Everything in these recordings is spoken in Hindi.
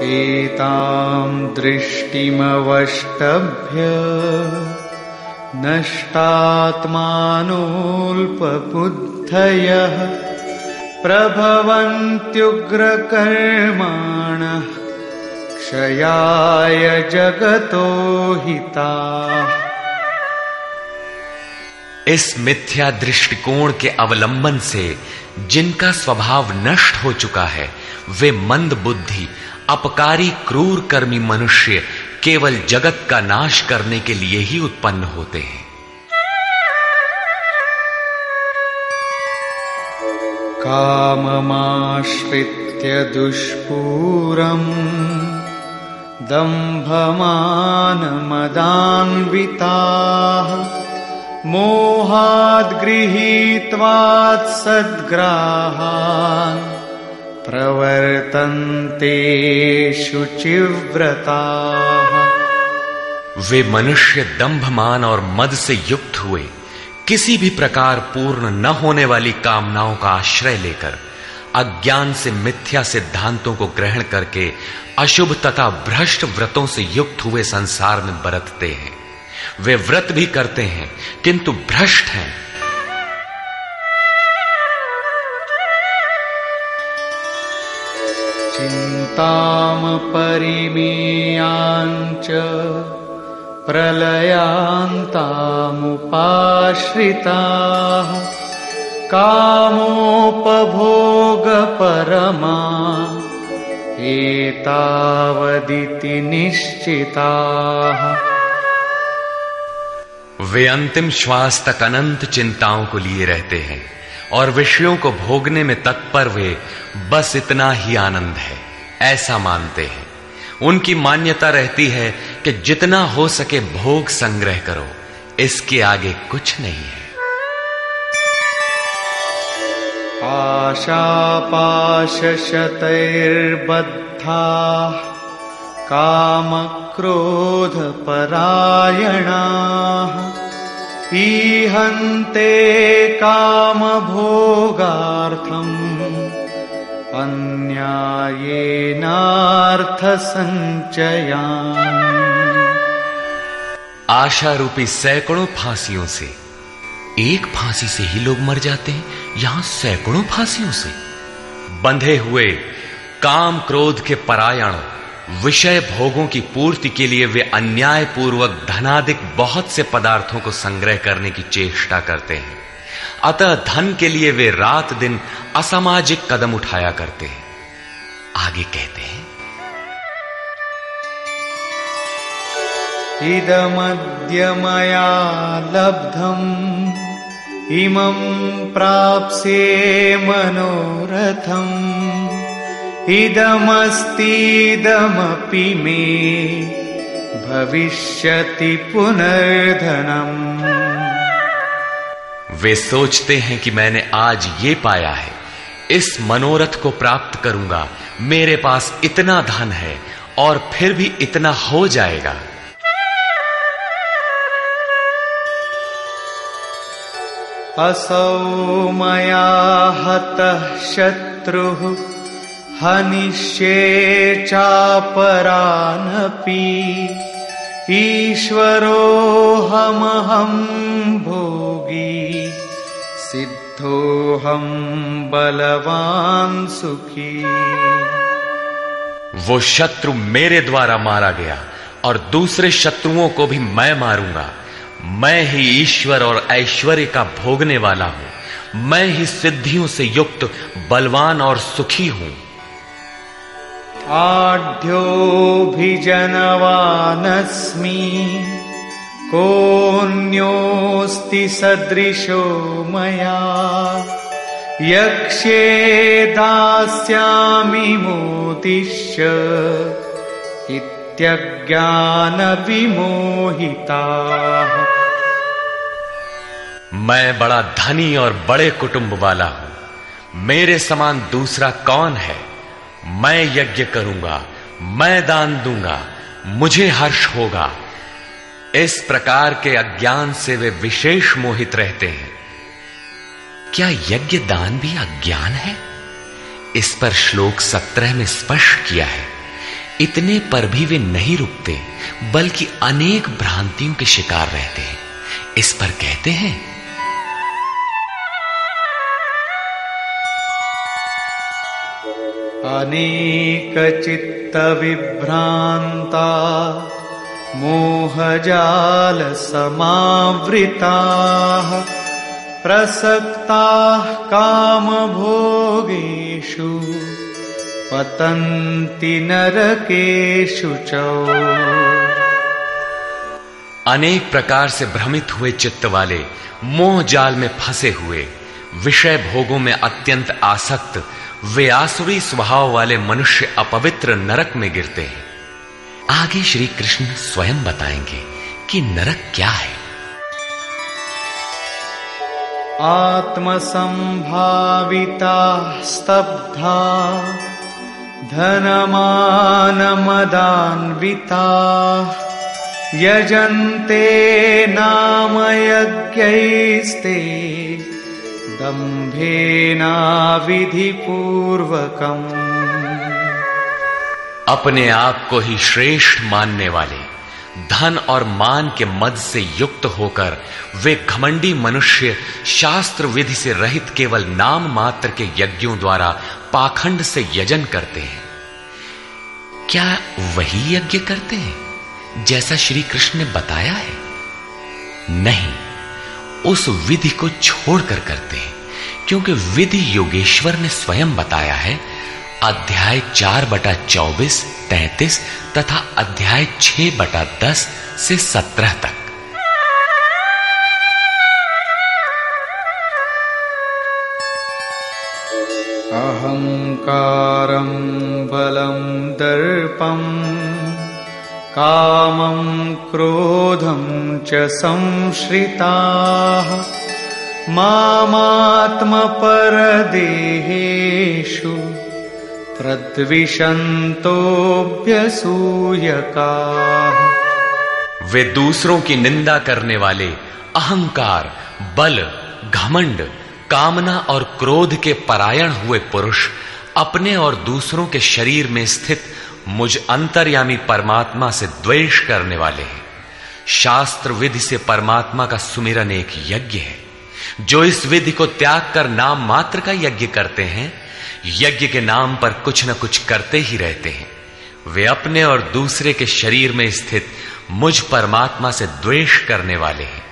एतां दृष्टिमवष्टभ्य नष्टात्मानोऽल्पबुद्धयः प्रभवन्त्युग्रकर्माणः क्षयाय जगतो हिताः। इस मिथ्या दृष्टिकोण के अवलंबन से जिनका स्वभाव नष्ट हो चुका है, वे मंद बुद्धि अपकारी क्रूर कर्मी मनुष्य केवल जगत का नाश करने के लिए ही उत्पन्न होते हैं। काममाश्रित्य दुष्पूरम् दम्भमानमदान्विताः मोहाद् गृहीत्वात् सद्ग्राहान् प्रवर्तन्ते शुचिव्रताः। वे मनुष्य दंभमान और मद से युक्त हुए किसी भी प्रकार पूर्ण न होने वाली कामनाओं का आश्रय लेकर अज्ञान से मिथ्या सिद्धांतों को ग्रहण करके अशुभ तथा भ्रष्ट व्रतों से युक्त हुए संसार में बरतते हैं। वे व्रत भी करते हैं किंतु भ्रष्ट हैं। चिन्तामपरिमेयाञ्च प्रलयान्तामुपाश्रिताः कामोपभोगपरमा एतावदिति निश्चिताः। वे अंतिम श्वास तक अनंत चिंताओं को लिए रहते हैं और विषयों को भोगने में तत्पर वे बस इतना ही आनंद है ऐसा मानते हैं। उनकी मान्यता रहती है कि जितना हो सके भोग संग्रह करो, इसके आगे कुछ नहीं है। आशापाशशतैर्बद्धाः कामक्रोधपरायणाः ईहन्ते कामभोगार्थम् अन्यायेनार्थसञ्चयान्। आशा रूपी सैकड़ों फांसियों से एक फांसी से ही लोग मर जाते हैं, यहां सैकड़ों फांसियों से बंधे हुए काम क्रोध के परायण विषय भोगों की पूर्ति के लिए वे अन्याय पूर्वक धनाधिक बहुत से पदार्थों को संग्रह करने की चेष्टा करते हैं। अतः धन के लिए वे रात दिन असामाजिक कदम उठाया करते हैं। आगे कहते हैं, इदमद्य मया लब्धम् इमं प्राप्स्ये मनोरथम् इदमस्तीदमपि मे भविष्यति पुनर्धनम्। वे सोचते हैं कि मैंने आज ये पाया है, इस मनोरथ को प्राप्त करूंगा, मेरे पास इतना धन है और फिर भी इतना हो जाएगा। असौ मया हतः शत्रुः हनिष्ये चापरानपि ईश्वरोऽहमहं भोगी सिद्धोऽहं बलवान सुखी। वो शत्रु मेरे द्वारा मारा गया और दूसरे शत्रुओं को भी मैं मारूंगा। मैं ही ईश्वर और ऐश्वर्य का भोगने वाला हूं। मैं ही सिद्धियों से युक्त बलवान और सुखी हूं। आढ्योऽभिजनवानस्मि कोऽन्योऽस्ति सदृशो मया यक्ष्ये दास्यामि मोदिष्य इत्यज्ञानविमोहिताः। मैं बड़ा धनी और बड़े कुटुंब वाला हूं, मेरे समान दूसरा कौन है। मैं यज्ञ करूंगा, मैं दान दूंगा, मुझे हर्ष होगा। इस प्रकार के अज्ञान से वे विशेष मोहित रहते हैं। क्या यज्ञ दान भी अज्ञान है? इस पर श्लोक 17 में स्पष्ट किया है, इतने पर भी वे नहीं रुकते, बल्कि अनेक भ्रांतियों के शिकार रहते हैं। इस पर कहते हैं, अनेक चित्त विभ्रांता मोहजाल समावृताः प्रसक्ताः काम भोगेषु पतन्ति नरकेषु च। अनेक प्रकार से भ्रमित हुए चित्त वाले, मोह जाल में फंसे हुए, विषय भोगों में अत्यंत आसक्त वे आसुरी स्वभाव वाले मनुष्य अपवित्र नरक में गिरते हैं। आगे श्री कृष्ण स्वयं बताएंगे कि नरक क्या है। आत्मसंभाविता स्तब्धा धनमानमदान्विता यजन्ते नाम यज्ञैस्ते दम्भेना विधिपूर्वकम्। अपने आप को ही श्रेष्ठ मानने वाले, धन और मान के मद से युक्त होकर वे घमंडी मनुष्य शास्त्र विधि से रहित केवल नाम मात्र के यज्ञों द्वारा पाखंड से यजन करते हैं। क्या वही यज्ञ करते हैं जैसा श्री कृष्ण ने बताया है? नहीं, उस विधि को छोड़कर करते हैं, क्योंकि विधि योगेश्वर ने स्वयं बताया है, अध्याय 4/24, 33 तथा अध्याय 6/10 से 17 तक। अहंकारं बलं दर्पं कामं क्रोधं च संश्रिताः मामात्मपरदेहेषु प्रद्विषन्तोऽभ्यसूयकाः। वे दूसरों की निंदा करने वाले, अहंकार, बल, घमंड, कामना और क्रोध के परायण हुए पुरुष अपने और दूसरों के शरीर में स्थित मुझ अंतर्यामी परमात्मा से द्वेष करने वाले हैं। शास्त्र विधि से परमात्मा का सुमिरन एक यज्ञ है। जो इस विधि को त्याग कर नाम मात्र का यज्ञ करते हैं, यज्ञ के नाम पर कुछ न कुछ करते ही रहते हैं। वे अपने और दूसरे के शरीर में स्थित मुझ परमात्मा से द्वेष करने वाले हैं।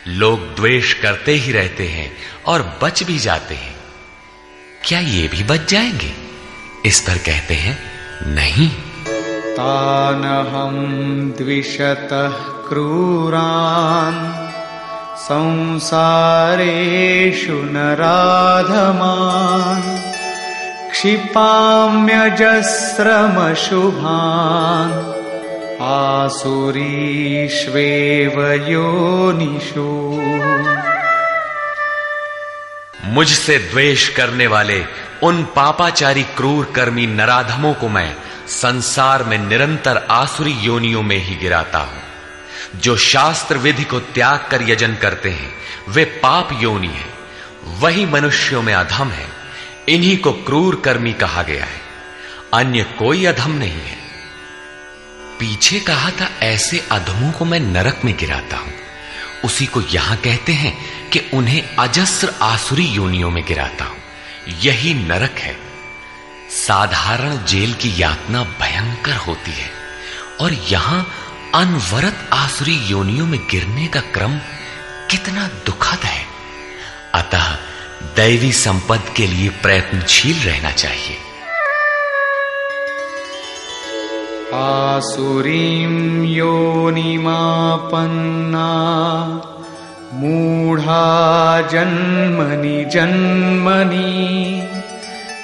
लोग द्वेष करते ही रहते हैं और बच भी जाते हैं। क्या ये भी बच जाएंगे? इस पर कहते हैं, नहीं। तानहं द्विषतः क्रूरान् संसारेषु नराधमान् क्षिपाम्यजस्रमशुभान् आसुरीष्वेव योनिषु। मुझसे द्वेष करने वाले उन पापाचारी क्रूर कर्मी नराधमों को मैं संसार में निरंतर आसुरी योनियों में ही गिराता हूं। जो शास्त्र विधि को त्याग कर यजन करते हैं वे पाप योनि है, वही मनुष्यों में अधम है। इन्हीं को क्रूर कर्मी कहा गया है, अन्य कोई अधम नहीं है। पीछे कहा था ऐसे अधमों को मैं नरक में गिराता हूं, उसी को यहां कहते हैं कि उन्हें अजस्र आसुरी योनियों में गिराता हूं। यही नरक है। साधारण जेल की यातना भयंकर होती है और यहां अनवरत आसुरी योनियों में गिरने का क्रम कितना दुखद है। अतः दैवी संपद के लिए प्रयत्नशील रहना चाहिए। आसुरीं योनिमापन्ना मूढ़ा जन्मनि जन्मनि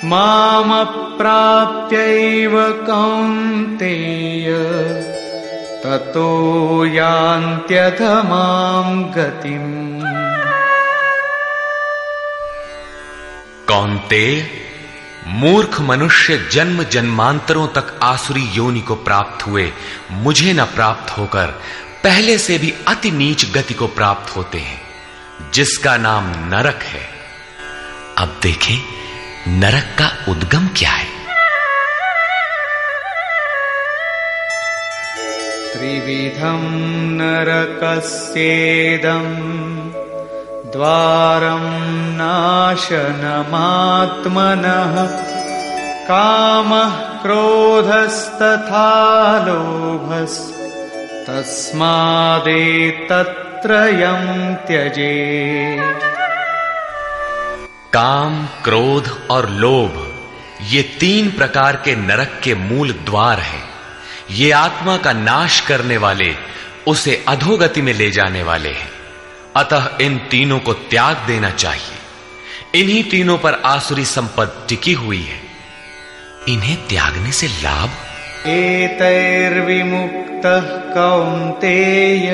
मामप्राप्यैव कौन्तेय ततो यान्त्यधमां गतिम्। कौन्तेय, मूर्ख मनुष्य जन्म जन्मांतरों तक आसुरी योनि को प्राप्त हुए मुझे न प्राप्त होकर पहले से भी अति नीच गति को प्राप्त होते हैं, जिसका नाम नरक है। अब देखें नरक का उद्गम क्या है। त्रिविधं नरकस्येदम् द्वारं नाशनमात्मनः कामः क्रोधस्तथा लोभस्तस्मादेतत्त्रयं त्यजेत्। काम, क्रोध और लोभ ये 3 प्रकार के नरक के मूल द्वार हैं। ये आत्मा का नाश करने वाले, उसे अधोगति में ले जाने वाले हैं। अतः इन तीनों को त्याग देना चाहिए। इन्हीं तीनों पर आसुरी संपत्ति टिकी हुई है। इन्हें त्यागने से लाभ? एतैर्विमुक्तः कौन्तेय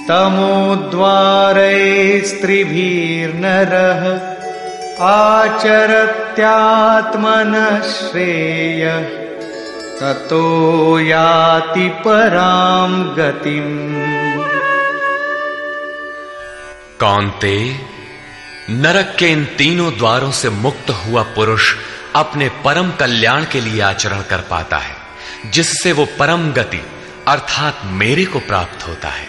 तमोद्वारैस्त्रिभिर्नरः आचरत्यात्मनः श्रेयः ततो याति परां गतिम्। कौन्तेय, नरक के इन तीनों द्वारों से मुक्त हुआ पुरुष अपने परम कल्याण के लिए आचरण कर पाता है, जिससे वो परम गति अर्थात मेरे को प्राप्त होता है।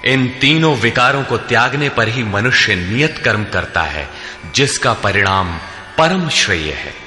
इन तीनों विकारों को त्यागने पर ही मनुष्य नियत कर्म करता है, जिसका परिणाम परम श्रेय है।